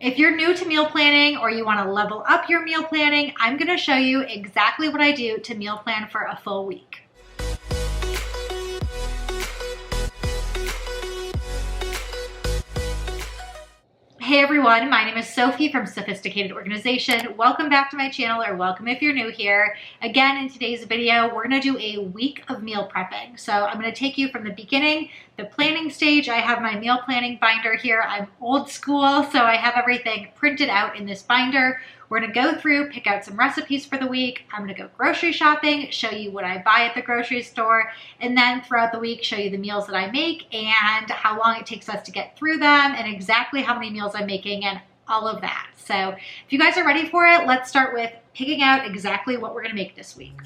If you're new to meal planning or you want to level up your meal planning, I'm going to show you exactly what I do to meal plan for a full week. Hey everyone, my name is Sophie from Sophisticated Organization. Welcome back to my channel, or welcome if you're new here. Again, in today's video, we're gonna do a week of meal prepping. So I'm gonna take you from the beginning, the planning stage. I have my meal planning binder here. I'm old school, so I have everything printed out in this binder. We're gonna go through, pick out some recipes for the week. I'm gonna go grocery shopping, show you what I buy at the grocery store, and then throughout the week, show you the meals that I make and how long it takes us to get through them and exactly how many meals I'm making and all of that. So if you guys are ready for it, let's start with picking out exactly what we're gonna make this week.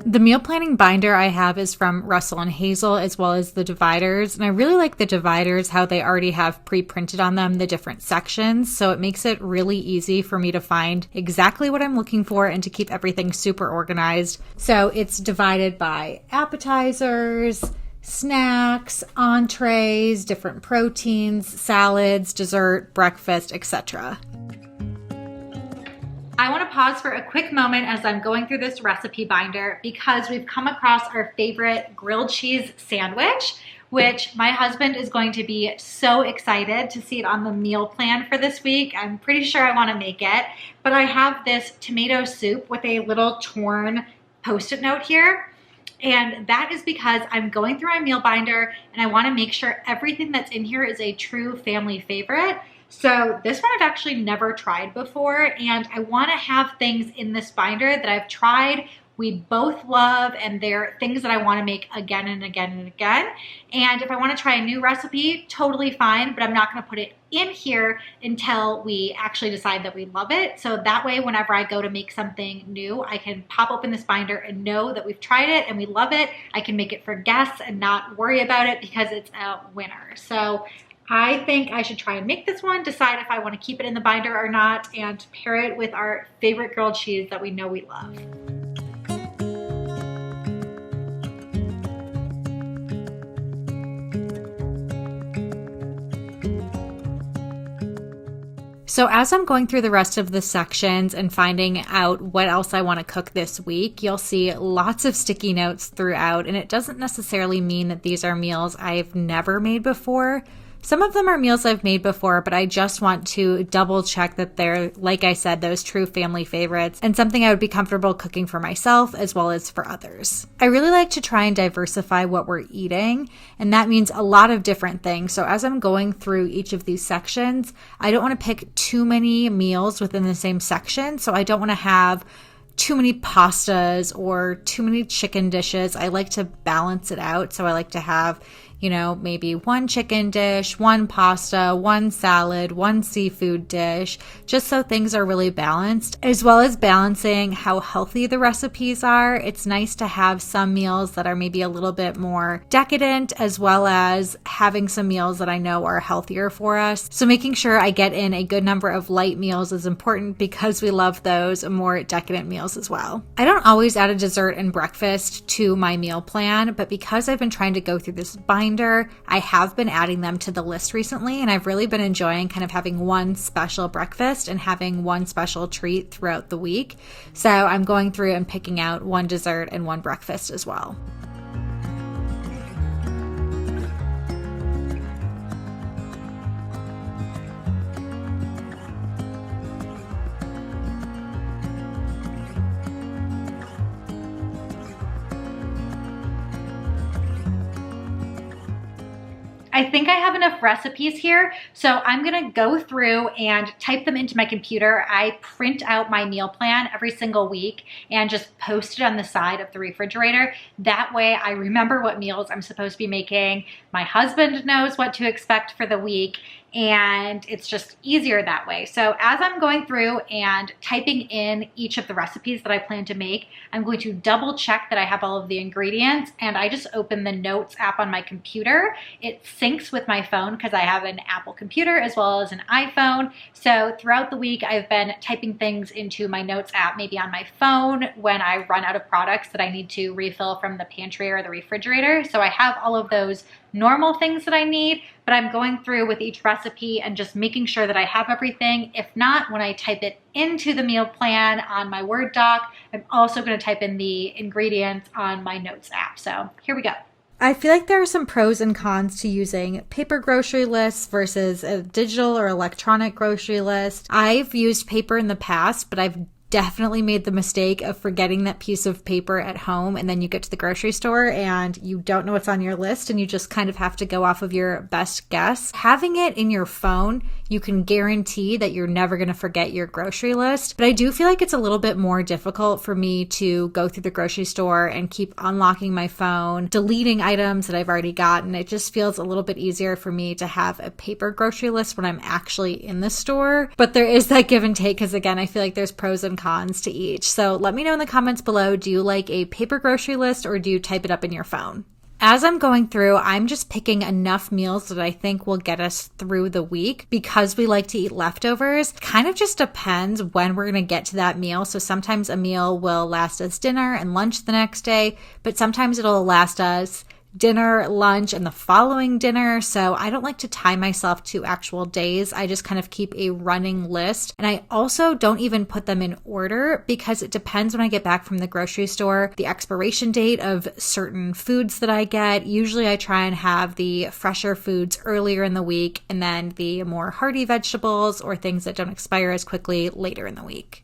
The meal planning binder I have is from Russell and Hazel, as well as the dividers. And I really like the dividers, how they already have pre-printed on them the different sections. So it makes it really easy for me to find exactly what I'm looking for and to keep everything super organized. So it's divided by appetizers, snacks, entrees, different proteins, salads, dessert, breakfast, etc. I want to pause for a quick moment as I'm going through this recipe binder because we've come across our favorite grilled cheese sandwich, which my husband is going to be so excited to see it on the meal plan for this week. I'm pretty sure I want to make it, but I have this tomato soup with a little torn Post-it note here. And that is because I'm going through my meal binder and I want to make sure everything that's in here is a true family favorite. So this one I've actually never tried before, and I want to have things in this binder that I've tried, we both love, and they're things that I want to make again and again and again. And if I want to try a new recipe, totally fine, but I'm not going to put it in here until we actually decide that we love it. So that way, whenever I go to make something new, I can pop open this binder and know that we've tried it and we love it. I can make it for guests and not worry about it because it's a winner. So I think I should try and make this one, decide if I want to keep it in the binder or not, and pair it with our favorite grilled cheese that we know we love. So as I'm going through the rest of the sections and finding out what else I want to cook this week, you'll see lots of sticky notes throughout, and it doesn't necessarily mean that these are meals I've never made before. Some of them are meals I've made before, but I just want to double check that they're, like I said, those true family favorites and something I would be comfortable cooking for myself as well as for others. I really like to try and diversify what we're eating, and that means a lot of different things. So as I'm going through each of these sections, I don't want to pick too many meals within the same section. So I don't want to have too many pastas or too many chicken dishes. I like to balance it out. So I like to have, maybe one chicken dish, one pasta, one salad, one seafood dish, just so things are really balanced, as well as balancing how healthy the recipes are. It's nice to have some meals that are maybe a little bit more decadent, as well as having some meals that I know are healthier for us. So making sure I get in a good number of light meals is important because we love those more decadent meals as well. I don't always add a dessert and breakfast to my meal plan, but because I've been trying to go through this binder, I have been adding them to the list recently, and I've really been enjoying kind of having one special breakfast and having one special treat throughout the week. So I'm going through and picking out one dessert and one breakfast as well. I think I have enough recipes here, so I'm gonna go through and type them into my computer. I print out my meal plan every single week and just post it on the side of the refrigerator. That way I remember what meals I'm supposed to be making. My husband knows what to expect for the week, and it's just easier that way. So as I'm going through and typing in each of the recipes that I plan to make, I'm going to double check that I have all of the ingredients, and I just open the Notes app on my computer. It syncs with my phone because I have an Apple computer as well as an iPhone. So throughout the week, I've been typing things into my Notes app, maybe on my phone when I run out of products that I need to refill from the pantry or the refrigerator. So I have all of those normal things that I need, but I'm going through with each recipe and just making sure that I have everything. If not, when I type it into the meal plan on my Word doc, I'm also going to type in the ingredients on my Notes app. So here we go. I feel like there are some pros and cons to using paper grocery lists versus a digital or electronic grocery list. I've used paper in the past, but I've definitely made the mistake of forgetting that piece of paper at home, and then you get to the grocery store and you don't know what's on your list and you just kind of have to go off of your best guess. Having it in your phone, you can guarantee that you're never going to forget your grocery list. But I do feel like it's a little bit more difficult for me to go through the grocery store and keep unlocking my phone, deleting items that I've already gotten. It just feels a little bit easier for me to have a paper grocery list when I'm actually in the store. But there is that give and take because, again, I feel like there's pros and cons to each. So let me know in the comments below, do you like a paper grocery list or do you type it up in your phone? As I'm going through, I'm just picking enough meals that I think will get us through the week because we like to eat leftovers. Kind of just depends when we're going to get to that meal. So sometimes a meal will last us dinner and lunch the next day, but sometimes it'll last us dinner, lunch, and the following dinner. So I don't like to tie myself to actual days. I just kind of keep a running list. And I also don't even put them in order because it depends when I get back from the grocery store, the expiration date of certain foods that I get. Usually I try and have the fresher foods earlier in the week and then the more hearty vegetables or things that don't expire as quickly later in the week.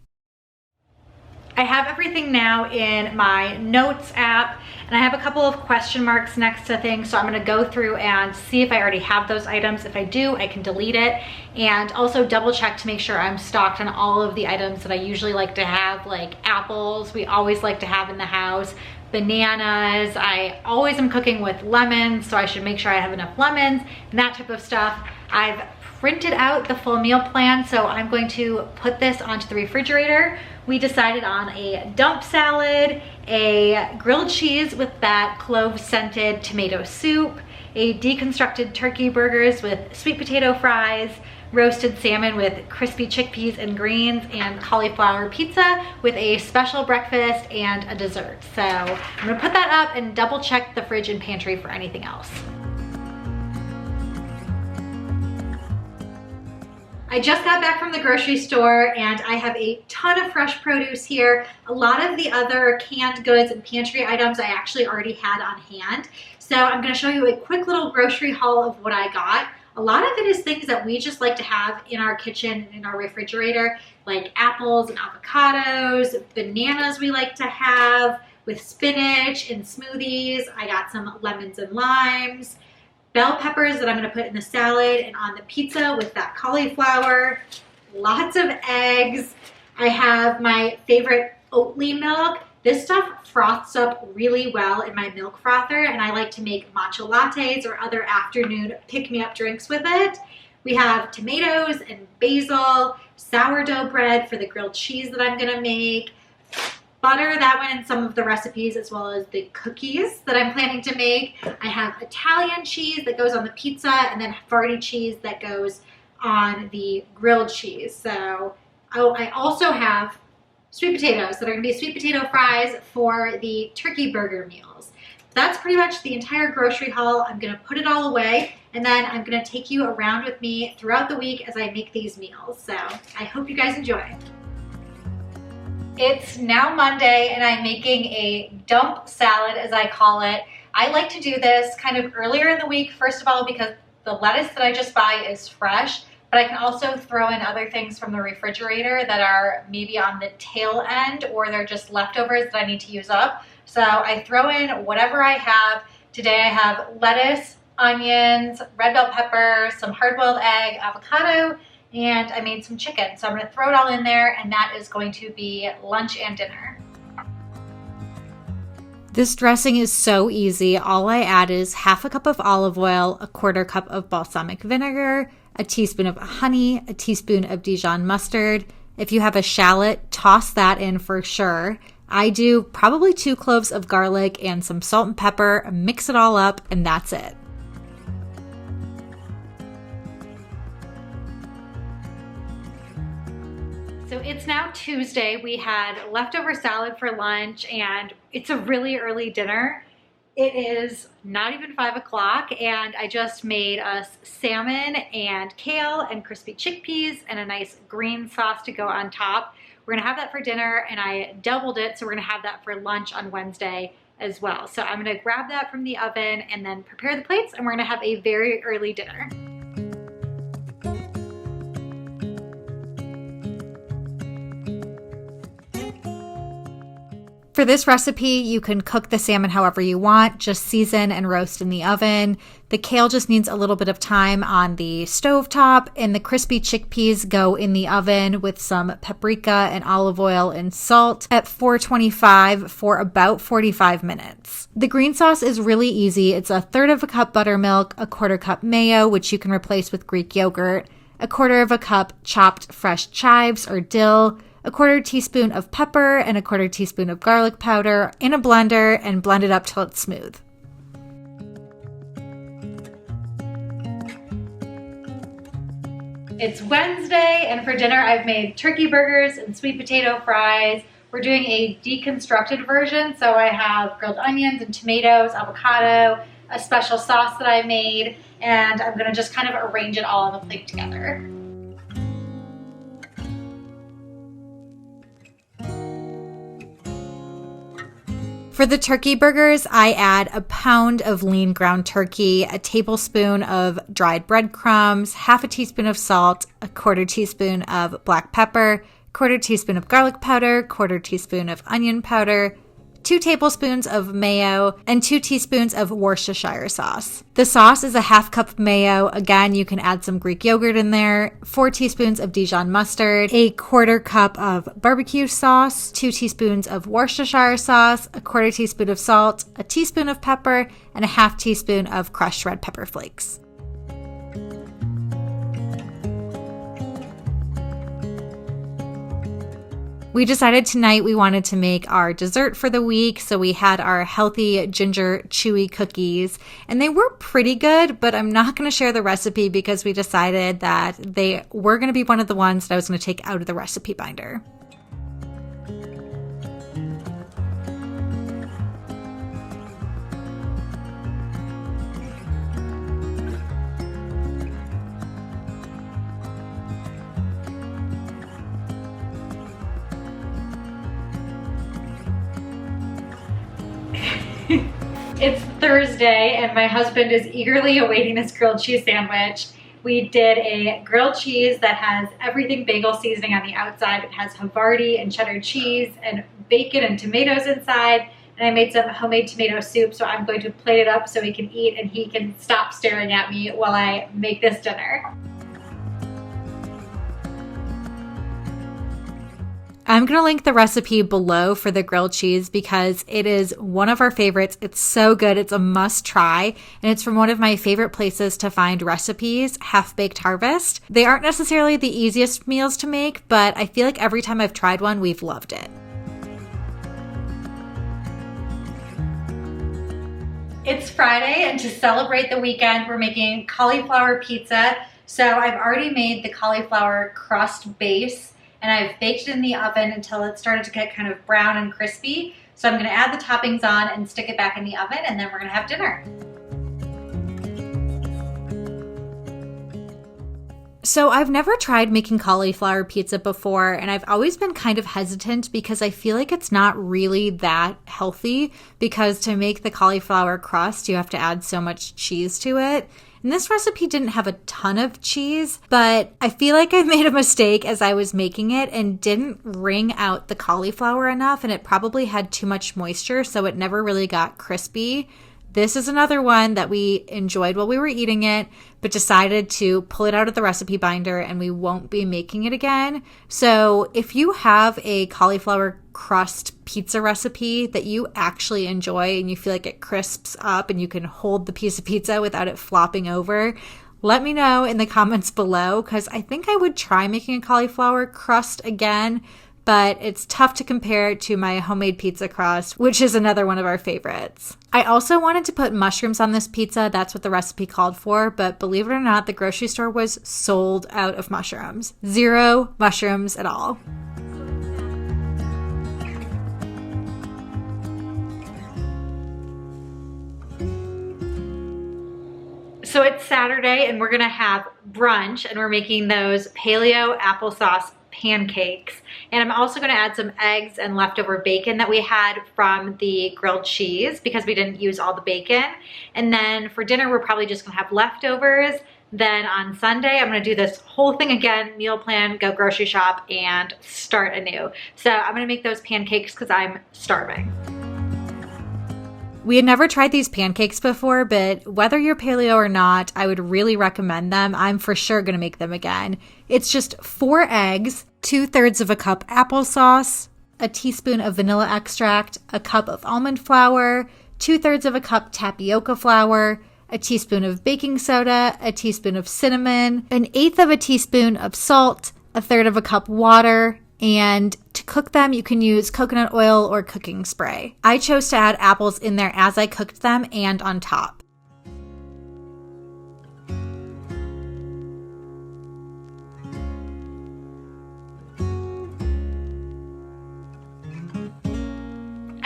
I have everything now in my Notes app, and I have a couple of question marks next to things, so I'm going to go through and see if I already have those items. If I do, I can delete it, and also double check to make sure I'm stocked on all of the items that I usually like to have, like apples, we always like to have in the house, bananas, I always am cooking with lemons, so I should make sure I have enough lemons, and that type of stuff. I've printed out the full meal plan, so I'm going to put this onto the refrigerator. We decided on a dump salad, a grilled cheese with that clove-scented tomato soup, a deconstructed turkey burgers with sweet potato fries, roasted salmon with crispy chickpeas and greens, and cauliflower pizza with a special breakfast and a dessert. So I'm gonna put that up and double check the fridge and pantry for anything else. I just got back from the grocery store and I have a ton of fresh produce here. A lot of the other canned goods and pantry items I actually already had on hand. So I'm going to show you a quick little grocery haul of what I got. A lot of it is things that we just like to have in our kitchen and in our refrigerator, like apples and avocados, bananas we like to have with spinach and smoothies. I got some lemons and limes. Bell peppers that I'm going to put in the salad and on the pizza with that cauliflower. Lots of eggs. I have my favorite Oatly milk. This stuff froths up really well in my milk frother, and I like to make matcha lattes or other afternoon pick-me-up drinks with it. We have tomatoes and basil, sourdough bread for the grilled cheese that I'm going to make, butter that went in some of the recipes, as well as the cookies that I'm planning to make. I have Italian cheese that goes on the pizza, and then Havarti cheese that goes on the grilled cheese. So I also have sweet potatoes that are gonna be sweet potato fries for the turkey burger meals. That's pretty much the entire grocery haul. I'm gonna put it all away, and then I'm gonna take you around with me throughout the week as I make these meals. So I hope you guys enjoy. It's now Monday and I'm making a dump salad, as I call it. I like to do this kind of earlier in the week, first of all, because the lettuce that I just buy is fresh, but I can also throw in other things from the refrigerator that are maybe on the tail end or they're just leftovers that I need to use up. So I throw in whatever I have. Today I have lettuce, onions, red bell pepper, some hard-boiled egg, avocado, and I made some chicken. So I'm gonna throw it all in there, and that is going to be lunch and dinner. This dressing is so easy. All I add is half a cup of olive oil, a quarter cup of balsamic vinegar, a teaspoon of honey, a teaspoon of Dijon mustard. If you have a shallot, toss that in for sure. I do probably 2 cloves of garlic and some salt and pepper, mix it all up, and that's it. So it's now Tuesday. We had leftover salad for lunch and it's a really early dinner. It is not even 5 o'clock and I just made us salmon and kale and crispy chickpeas and a nice green sauce to go on top. We're gonna have that for dinner and I doubled it, so we're gonna have that for lunch on Wednesday as well. So I'm gonna grab that from the oven and then prepare the plates, and we're gonna have a very early dinner. For this recipe, you can cook the salmon however you want, just season and roast in the oven. The kale just needs a little bit of time on the stovetop, and the crispy chickpeas go in the oven with some paprika and olive oil and salt at 425 for about 45 minutes. The green sauce is really easy. It's 1/3 cup buttermilk, 1/4 cup mayo, which you can replace with Greek yogurt, 1/4 cup chopped fresh chives or dill, 1/4 teaspoon of pepper, and 1/4 teaspoon of garlic powder in a blender, and blend it up till it's smooth. It's Wednesday, and for dinner I've made turkey burgers and sweet potato fries. We're doing a deconstructed version, so I have grilled onions and tomatoes, avocado, a special sauce that I made, and I'm gonna just kind of arrange it all on the plate together. For the turkey burgers, I add a pound of lean ground turkey, a tablespoon of dried breadcrumbs, half a teaspoon of salt, 1/4 teaspoon of black pepper, 1/4 teaspoon of garlic powder, 1/4 teaspoon of onion powder, 2 tablespoons of mayo, and 2 teaspoons of Worcestershire sauce. The sauce is a 1/2 cup of mayo. Again, you can add some Greek yogurt in there, 4 teaspoons of Dijon mustard, a 1/4 cup of barbecue sauce, 2 teaspoons of Worcestershire sauce, 1/4 teaspoon of salt, a teaspoon of pepper, and a 1/2 teaspoon of crushed red pepper flakes. We decided tonight we wanted to make our dessert for the week, so we had our healthy ginger chewy cookies, and they were pretty good, but I'm not going to share the recipe because we decided that they were going to be one of the ones that I was going to take out of the recipe binder. It's Thursday and my husband is eagerly awaiting this grilled cheese sandwich. We did a grilled cheese that has everything bagel seasoning on the outside. It has Havarti and cheddar cheese and bacon and tomatoes inside. And I made some homemade tomato soup, so I'm going to plate it up so he can eat and he can stop staring at me while I make this dinner. I'm going to link the recipe below for the grilled cheese because it is one of our favorites. It's so good. It's a must try. And it's from one of my favorite places to find recipes, Half Baked Harvest. They aren't necessarily the easiest meals to make, but I feel like every time I've tried one, we've loved it. It's Friday, and to celebrate the weekend, we're making cauliflower pizza. So I've already made the cauliflower crust base, and I've baked it in the oven until it started to get kind of brown and crispy. So I'm gonna add the toppings on and stick it back in the oven, and then we're gonna have dinner. So I've never tried making cauliflower pizza before, and I've always been kind of hesitant because I feel like it's not really that healthy, because to make the cauliflower crust, you have to add so much cheese to it. And this recipe didn't have a ton of cheese, but I feel like I made a mistake as I was making it and didn't wring out the cauliflower enough, and it probably had too much moisture, so it never really got crispy. This is another one that we enjoyed while we were eating it, but decided to pull it out of the recipe binder and we won't be making it again. So if you have a cauliflower crust pizza recipe that you actually enjoy and you feel like it crisps up and you can hold the piece of pizza without it flopping over, let me know in the comments below, because I think I would try making a cauliflower crust again, but it's tough to compare to my homemade pizza crust, which is another one of our favorites. I also wanted to put mushrooms on this pizza. That's what the recipe called for, but believe it or not, the grocery store was sold out of mushrooms. 0 mushrooms at all. So it's Saturday and we're gonna have brunch and we're making those paleo applesauce pancakes. And I'm also gonna add some eggs and leftover bacon that we had from the grilled cheese because we didn't use all the bacon. And then for dinner, we're probably just gonna have leftovers. Then on Sunday, I'm gonna do this whole thing again, meal plan, go grocery shop, and start anew. So I'm gonna make those pancakes because I'm starving. We had never tried these pancakes before, but whether you're paleo or not, I would really recommend them. I'm for sure going to make them again. It's just 4 eggs, 2/3 of a cup applesauce, a teaspoon of vanilla extract, a cup of almond flour, 2/3 of a cup tapioca flour, a teaspoon of baking soda, a teaspoon of cinnamon, 1/8 of a teaspoon of salt, 1/3 of a cup water, and to cook them, you can use coconut oil or cooking spray. I chose to add apples in there as I cooked them and on top.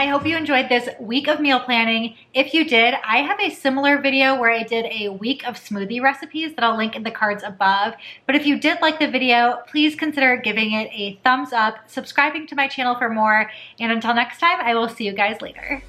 I hope you enjoyed this week of meal planning. If you did, I have a similar video where I did a week of smoothie recipes that I'll link in the cards above. But if you did like the video, please consider giving it a thumbs up, subscribing to my channel for more, and until next time, I will see you guys later.